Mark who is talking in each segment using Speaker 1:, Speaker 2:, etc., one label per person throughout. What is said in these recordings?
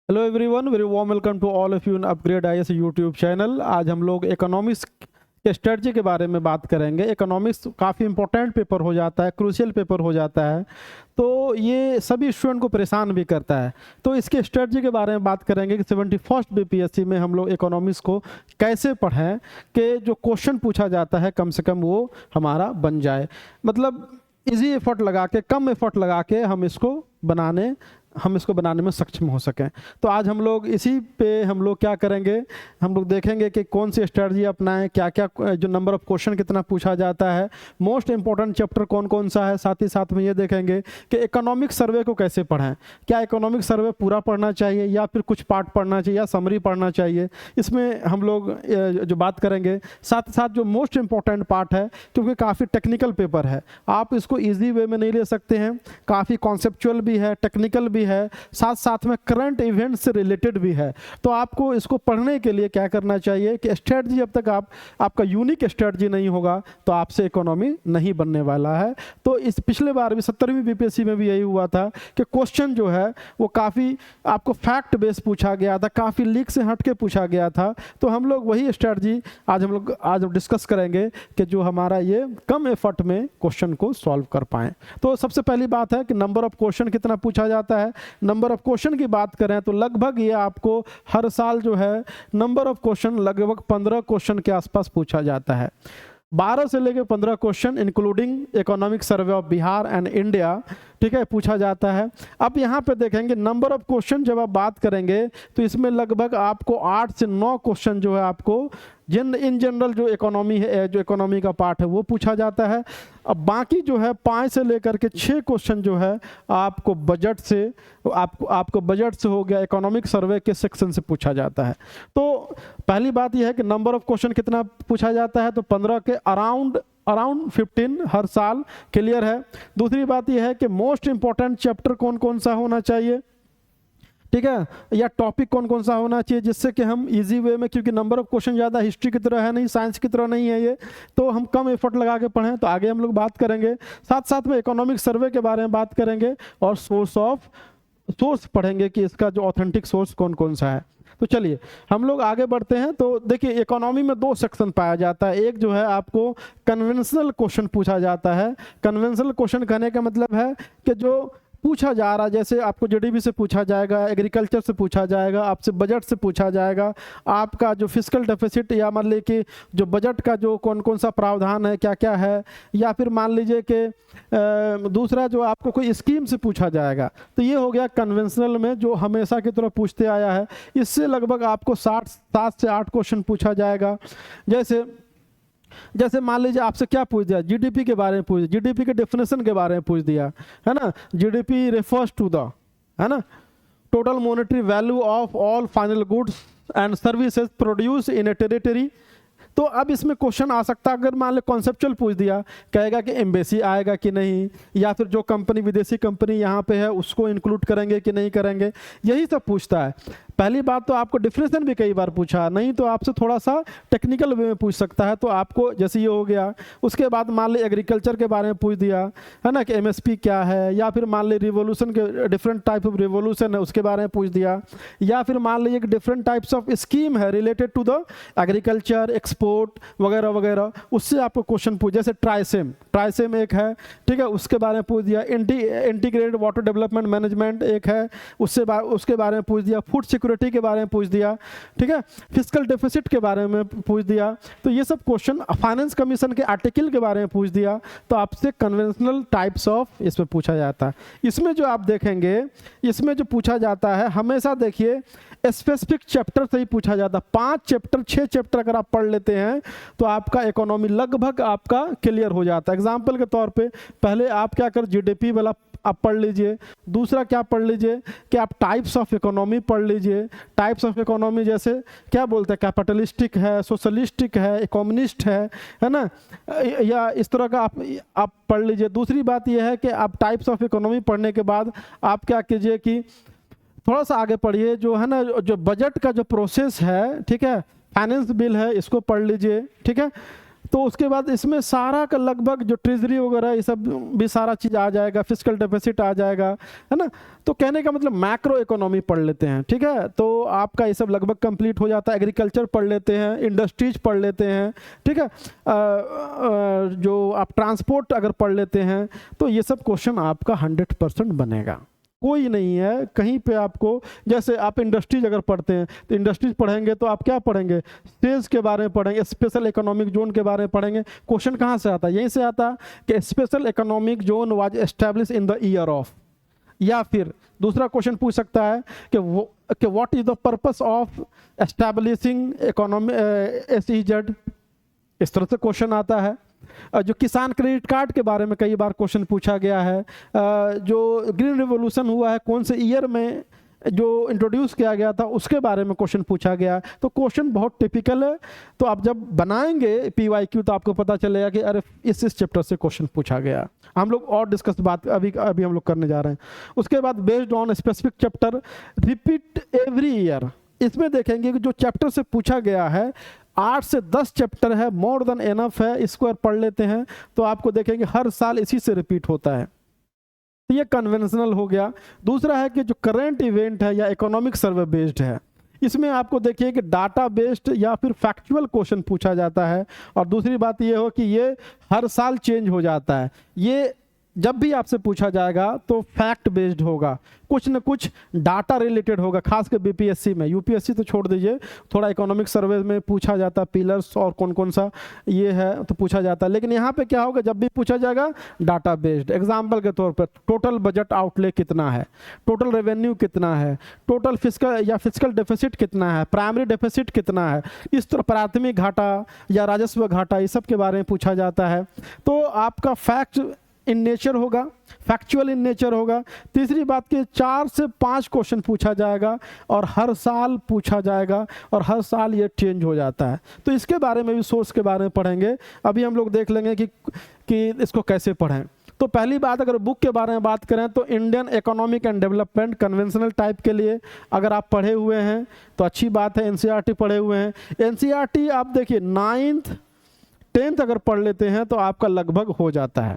Speaker 1: Hello everyone, very warm welcome to all of you in upgrade IAS YouTube channel. आज हम लोग economics के strategy के बारे में बात करेंगे। इकोनॉमिक्स काफ़ी इंपॉर्टेंट पेपर हो जाता है, क्रूशियल पेपर हो जाता है, तो ये सभी स्टूडेंट को परेशान भी करता है। तो इसके स्ट्रेटजी के बारे में बात करेंगे कि 71st बीपीएससी में हम लोग इकोनॉमिक्स को कैसे पढ़ें कि जो क्वेश्चन पूछा जाता है कम से कम वो हमारा बन जाए। मतलब इजी एफर्ट लगा के, कम एफर्ट लगा के हम इसको बनाने में सक्षम हो सकें। तो आज हम लोग इसी पे हम लोग क्या करेंगे, हम लोग देखेंगे कि कौन सी स्ट्रेटजी अपनाएं, क्या क्या जो नंबर ऑफ क्वेश्चन कितना पूछा जाता है, मोस्ट इंपॉर्टेंट चैप्टर कौन कौन सा है। साथ ही साथ में ये देखेंगे कि इकोनॉमिक सर्वे को कैसे पढ़ें, क्या इकोनॉमिक सर्वे पूरा पढ़ना चाहिए या फिर कुछ पार्ट पढ़ना चाहिए या समरी पढ़ना चाहिए, इसमें हम लोग जो बात करेंगे। साथ ही साथ जो मोस्ट इंपॉर्टेंट पार्ट है, क्योंकि काफ़ी टेक्निकल पेपर है, आप इसको ईजी वे में नहीं ले सकते हैं, काफ़ी कॉन्सेप्चुअल भी है, टेक्निकल भी है, साथ साथ में करंट इवेंट से रिलेटेड भी है। तो आपको इसको पढ़ने के लिए क्या करना चाहिए कि स्ट्रेटजी, जब तक आपका यूनिक स्ट्रेटजी नहीं होगा तो आपसे इकोनॉमी नहीं बनने वाला है। तो इस पिछले बार भी 70वीं बीपीएससी में भी यही हुआ था कि क्वेश्चन जो है वो काफ़ी आपको फैक्ट बेस पूछा गया था, काफ़ी लीक से हट के पूछा गया था। तो हम लोग वही स्ट्रेटजी आज डिस्कस करेंगे कि जो हमारा ये कम एफर्ट में क्वेश्चन को सॉल्व कर पाएँ। तो सबसे पहली बात है कि नंबर ऑफ क्वेश्चन कितना पूछा जाता है। नंबर ऑफ क्वेश्चन की बात करें तो लगभग ये आपको हर साल जो है नंबर ऑफ क्वेश्चन लगभग 15 क्वेश्चन के आसपास पूछा जाता है। 12 से लेकर 15 question including economic survey of Bihar and India, ठीक है, पूछा जाता है। अब यहाँ पे देखेंगे नंबर ऑफ क्वेश्चन जब आप बात करेंगे तो इसमें लगभग आपको 8 से 9 क्वेश्चन जो है आपको इन जनरल जो इकोनॉमी है, जो इकोनॉमी का पार्ट है वो पूछा जाता है। अब बाकी जो है 5 से लेकर के 6 क्वेश्चन जो है आपको बजट से, आपको बजट से हो गया, इकोनॉमिक सर्वे के सेक्शन से पूछा जाता है। तो पहली बात यह है कि नंबर ऑफ क्वेश्चन कितना पूछा जाता है, तो 15 के अराउंड 15 हर साल क्लियर है। दूसरी बात यह है कि मोस्ट इंपॉर्टेंट चैप्टर कौन कौन सा होना चाहिए, ठीक है, या टॉपिक कौन कौन सा होना चाहिए, जिससे कि हम इजी वे में, क्योंकि नंबर ऑफ क्वेश्चन ज़्यादा हिस्ट्री की तरह है नहीं, साइंस की तरह नहीं है ये, तो हम कम एफर्ट लगा के पढ़ें। तो आगे हम लोग बात करेंगे, साथ साथ में इकोनॉमिक सर्वे के बारे में बात करेंगे और सोर्स पढ़ेंगे कि इसका जो ऑथेंटिक सोर्स कौन कौन सा है। तो चलिए हम लोग आगे बढ़ते हैं। तो देखिए इकोनॉमी में 2 सेक्शन पाया जाता है। एक जो है आपको कन्वेंशनल क्वेश्चन पूछा जाता है। कन्वेंशनल क्वेश्चन कहने का मतलब है कि जो पूछा जा रहा है, जैसे आपको जीडीपी से पूछा जाएगा, एग्रीकल्चर से पूछा जाएगा, आपसे बजट से पूछा जाएगा, आपका जो फिस्कल डेफिसिट या मान लीजिए कि जो बजट का जो कौन कौन सा प्रावधान है, क्या क्या है, या फिर मान लीजिए कि दूसरा जो आपको कोई स्कीम से पूछा जाएगा। तो ये हो गया कन्वेंशनल में जो हमेशा की तरह पूछते आया है। इससे लगभग आपको 7 से 8 क्वेश्चन पूछा जाएगा। जैसे मान लीजिए आपसे क्या पूछ दिया, जीडीपी के बारे में पूछ दिया, जीडीपी के डेफिनेशन के बारे में पूछ दिया, है ना। जीडीपी रेफर्स टू द, है ना, total monetary value of all final goods and services produce in A territory. तो अब इसमें क्वेश्चन आ सकता है, अगर मान लो कॉन्सेप्चुअल पूछ दिया, कहेगा कि एम्बेसी आएगा कि नहीं, या फिर जो कंपनी, विदेशी कंपनी यहाँ पे है उसको इंक्लूड करेंगे कि नहीं करेंगे, यही सब पूछता है। पहली बात तो आपको डिफिनेशन भी कई बार पूछा, नहीं तो आपसे थोड़ा सा टेक्निकल वे में पूछ सकता है। तो आपको जैसे ये हो गया, उसके बाद मान ली एग्रीकल्चर के बारे में पूछ दिया, है ना, कि एमएसपी क्या है, या फिर मान ली रिवोल्यूशन के डिफरेंट टाइप ऑफ रिवोल्यूशन है उसके बारे में पूछ दिया, या फिर मान लीजिए कि डिफरेंट टाइप्स ऑफ स्कीम है related to the agriculture, export वगैरह वगैरह, उससे आपको क्वेश्चन पूछ, जैसे ट्राइसेम एक है, ठीक है, उसके बारे में पूछ दिया। इंटीग्रेटेड वाटर डेवलपमेंट मैनेजमेंट एक है, उसके बारे में पूछ दिया। फूड सिक्योरिटी के बारे में पूछ दिया, ठीक है, फिस्कल डेफिसिट के बारे में पूछ दिया। तो ये सब क्वेश्चन, फाइनेंस कमीशन के आर्टिकल के बारे में पूछ दिया। तो आपसे कन्वेंशनल टाइप्स ऑफ इसमें पूछा जाता है। इसमें जो आप देखेंगे, इसमें जो पूछा जाता है हमेशा देखिए स्पेसिफिक चैप्टर से ही पूछा जाता है। 5 चैप्टर 6 चैप्टर अगर आप पढ़ लेते हैं तो आपका इकोनॉमी लगभग आपका क्लियर हो जाता है। एग्जाम्पल के तौर पे पहले आप क्या कर, जीडीपी वाला आप पढ़ लीजिए। दूसरा क्या पढ़ लीजिए कि आप टाइप्स ऑफ इकोनॉमी पढ़ लीजिए। टाइप्स ऑफ इकोनॉमी जैसे क्या बोलते हैं, कैपिटलिस्टिक है, सोशलिस्टिक है, कम्युनिस्ट है ना, या इस तरह का आप पढ़ लीजिए। दूसरी बात यह है कि आप टाइप्स ऑफ इकोनॉमी पढ़ने के बाद आप क्या कीजिए कि थोड़ा सा आगे पढ़िए, जो है ना, जो बजट का जो प्रोसेस है, ठीक है, फाइनेंस बिल है, इसको पढ़ लीजिए, ठीक है। तो उसके बाद इसमें सारा का लगभग जो ट्रेजरी वगैरह ये सब भी सारा चीज़ आ जाएगा, फिस्कल डेफिसिट आ जाएगा, है ना। तो कहने का मतलब मैक्रो इकोनॉमी पढ़ लेते हैं, ठीक है। तो आपका ये सब लगभग कंप्लीट हो जाता है। एग्रीकल्चर पढ़ लेते हैं, इंडस्ट्रीज पढ़ लेते हैं, ठीक है। जो आप ट्रांसपोर्ट अगर पढ़ लेते हैं तो ये सब क्वेश्चन आपका 100% बनेगा। कोई नहीं है कहीं पे आपको, जैसे आप इंडस्ट्रीज अगर पढ़ते हैं तो इंडस्ट्रीज पढ़ेंगे तो आप क्या पढ़ेंगे, सेल्स के बारे में पढ़ेंगे, स्पेशल इकोनॉमिक जोन के बारे में पढ़ेंगे। क्वेश्चन कहाँ से आता है, यहीं से आता कि special economic zone was establish in the year of, या फिर दूसरा क्वेश्चन पूछ सकता है कि what is the purpose of establishing economy SEZ, इस तरह से क्वेश्चन आता है। जो किसान क्रेडिट कार्ड के बारे में कई बार क्वेश्चन पूछा गया है। जो ग्रीन रिवॉल्यूशन हुआ है कौन से ईयर में जो इंट्रोड्यूस किया गया था उसके बारे में क्वेश्चन पूछा गया। तो क्वेश्चन बहुत टिपिकल है। तो आप जब बनाएंगे PYQ तो आपको पता चलेगा कि अरे इस चैप्टर से क्वेश्चन पूछा गया। हम लोग और डिस्कस बात अभी हम लोग करने जा रहे हैं। उसके बाद based on specific chapter repeat every year, इसमें देखेंगे कि जो चैप्टर से पूछा गया है 8 से 10 चैप्टर है, मोर देन एनफ है, इसको पढ़ लेते हैं तो आपको देखेंगे हर साल इसी से रिपीट होता है। तो ये कन्वेंशनल हो गया। दूसरा है कि जो करंट इवेंट है या इकोनॉमिक सर्वे बेस्ड है, इसमें आपको देखिए कि डाटा बेस्ड या फिर फैक्चुअल क्वेश्चन पूछा जाता है। और दूसरी बात ये हो कि ये हर साल चेंज हो जाता है। ये जब भी आपसे पूछा जाएगा तो फैक्ट बेस्ड होगा, कुछ न कुछ डाटा रिलेटेड होगा, खासकर BPSC में। UPSC तो छोड़ दीजिए, थोड़ा इकोनॉमिक सर्वे में पूछा जाता है पिलर्स और कौन कौन सा ये है तो पूछा जाता है। लेकिन यहाँ पे क्या होगा, जब भी पूछा जाएगा डाटा बेस्ड। एग्जाम्पल के तौर पर टोटल बजट आउटले कितना है, टोटल रेवेन्यू कितना है, टोटल फिस्कल डेफिसिट कितना है, प्राइमरी डेफिसिट कितना है, इस तरह प्राथमिक घाटा या राजस्व घाटा, इस सब के बारे में पूछा जाता है। तो आपका फैक्ट इन नेचर होगा, फैक्चुअल इन नेचर होगा। तीसरी बात कि 4 से 5 क्वेश्चन पूछा जाएगा और हर साल पूछा जाएगा और हर साल ये चेंज हो जाता है। तो इसके बारे में भी, सोर्स के बारे में पढ़ेंगे। अभी हम लोग देख लेंगे कि इसको कैसे पढ़ें। तो पहली बात, अगर बुक के बारे में बात करें तो Indian economic and development conventional type के लिए अगर आप पढ़े हुए हैं तो अच्छी बात है। NCERT पढ़े हुए हैं, NCERT आप देखिए 9th 10th अगर पढ़ लेते हैं तो आपका लगभग हो जाता है।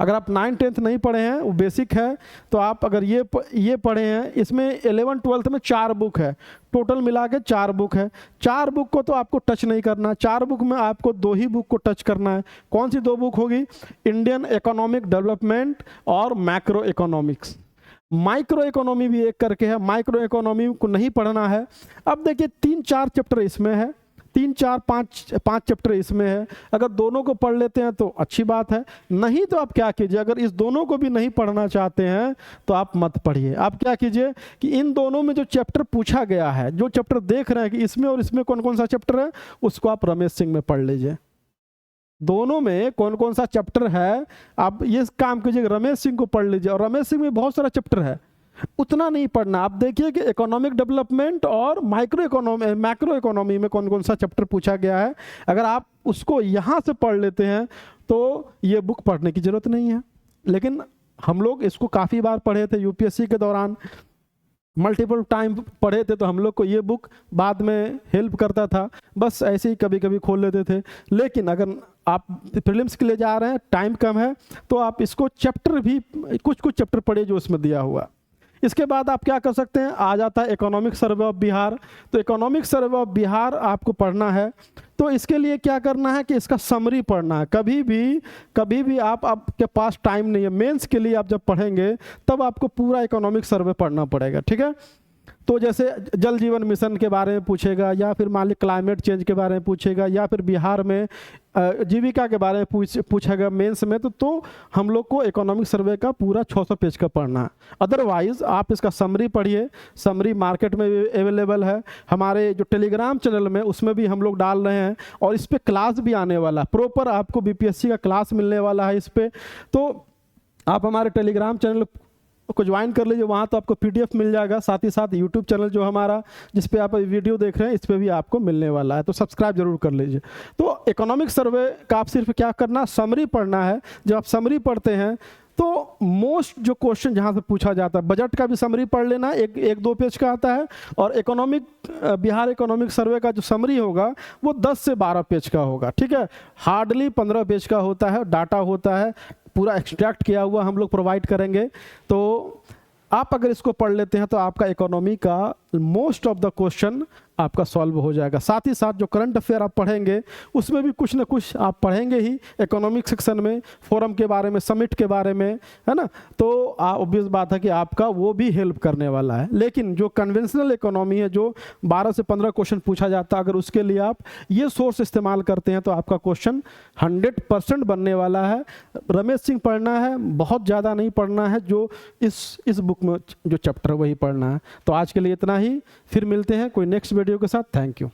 Speaker 1: अगर आप 9th 10th नहीं पढ़े हैं, वो बेसिक है, तो आप अगर ये पढ़े हैं, इसमें 11th 12th में 4 बुक है, टोटल मिला के 4 बुक है। 4 बुक को तो आपको टच नहीं करना, 4 बुक में आपको 2 ही बुक को टच करना है। कौन सी 2 बुक होगी, इंडियन इकोनॉमिक डेवलपमेंट और मैक्रो इकोनॉमिक्स। माइक्रो इकोनॉमी भी एक करके है, माइक्रो इकोनॉमी को नहीं पढ़ना है। अब देखिए 3-4 चैप्टर इसमें है, 3-4-5 चैप्टर इसमें है। अगर दोनों को पढ़ लेते हैं तो अच्छी बात है, नहीं तो आप क्या कीजिए, अगर इस दोनों को भी नहीं पढ़ना चाहते हैं तो आप मत पढ़िए। आप क्या कीजिए कि इन दोनों में जो चैप्टर पूछा गया है, जो चैप्टर देख रहे हैं कि इसमें और इसमें कौन कौन सा चैप्टर है, उसको आप रमेश सिंह में पढ़ लीजिए। दोनों में कौन कौन सा चैप्टर है आप ये काम कीजिए, रमेश सिंह को पढ़ लीजिए। और रमेश सिंह में बहुत सारा चैप्टर है, उतना नहीं पढ़ना। आप देखिए कि इकोनॉमिक डेवलपमेंट और मैक्रो इकोनॉमी में कौन कौन सा चैप्टर पूछा गया है। अगर आप उसको यहाँ से पढ़ लेते हैं तो ये बुक पढ़ने की जरूरत नहीं है। लेकिन हम लोग इसको काफ़ी बार पढ़े थे, UPSC के दौरान मल्टीपल टाइम पढ़े थे, तो हम लोग को ये बुक बाद में हेल्प करता था। बस ऐसे ही कभी कभी खोल लेते थे। लेकिन अगर आप प्रीलिम्स के लिए जा रहे हैं, टाइम कम है, तो आप इसको चैप्टर भी कुछ चैप्टर पढ़े जो उसमें दिया हुआ। इसके बाद आप क्या कर सकते हैं, आ जाता है इकोनॉमिक सर्वे ऑफ बिहार। तो इकोनॉमिक सर्वे ऑफ बिहार आपको पढ़ना है, तो इसके लिए क्या करना है कि इसका समरी पढ़ना है। कभी भी आपके पास टाइम नहीं है, मेंस के लिए आप जब पढ़ेंगे तब आपको पूरा इकोनॉमिक सर्वे पढ़ना पड़ेगा, ठीक है। तो जैसे जल जीवन मिशन के बारे में पूछेगा, या फिर मान ली क्लाइमेट चेंज के बारे में पूछेगा, या फिर बिहार में जीविका के बारे में पूछेगा मेंस में, तो हम लोग को इकोनॉमिक सर्वे का पूरा 600 पेज का पढ़ना है। अदरवाइज आप इसका समरी पढ़िए, समरी मार्केट में भी अवेलेबल है, हमारे जो टेलीग्राम चैनल में उसमें भी हम लोग डाल रहे हैं, और इस पर क्लास भी आने वाला है, प्रॉपर आपको BPSC का क्लास मिलने वाला है इस पर। तो आप हमारे टेलीग्राम चैनल को ज्वाइन कर लीजिए, वहाँ तो आपको PDF मिल जाएगा। साथ ही साथ YouTube चैनल जो हमारा, जिस पे आप वीडियो देख रहे हैं, इस पे भी आपको मिलने वाला है, तो सब्सक्राइब जरूर कर लीजिए। तो इकोनॉमिक सर्वे का आप सिर्फ क्या करना, समरी पढ़ना है। जब आप समरी पढ़ते हैं तो मोस्ट जो क्वेश्चन जहाँ से पूछा जाता है, बजट का भी समरी पढ़ लेना, एक दो पेज का आता है, और बिहार इकोनॉमिक सर्वे का जो समरी होगा वो 10 से 12 पेज का होगा, ठीक है। हार्डली 15 पेज का होता है, डाटा होता है, पूरा एक्सट्रैक्ट किया हुआ हम लोग प्रोवाइड करेंगे। तो आप अगर इसको पढ़ लेते हैं तो आपका इकोनॉमी का मोस्ट ऑफ द क्वेश्चन आपका सॉल्व हो जाएगा। साथ ही साथ जो करंट अफेयर आप पढ़ेंगे उसमें भी कुछ ना कुछ आप पढ़ेंगे ही, इकोनॉमिक सेक्शन में फोरम के बारे में, समिट के बारे में, है ना। तो ऑब्वियस बात है कि आपका वो भी हेल्प करने वाला है। लेकिन जो कन्वेंशनल इकोनॉमी है, जो 12 से 15 क्वेश्चन पूछा जाता है, अगर उसके लिए आप ये सोर्स इस्तेमाल करते हैं तो आपका क्वेश्चन 100% बनने वाला है। रमेश सिंह पढ़ना है, बहुत ज़्यादा नहीं पढ़ना है, जो इस बुक में जो चैप्टर वही पढ़ना है। तो आज के लिए इतना ही, फिर मिलते हैं कोई नेक्स्ट वीडियो के साथ। Thank you.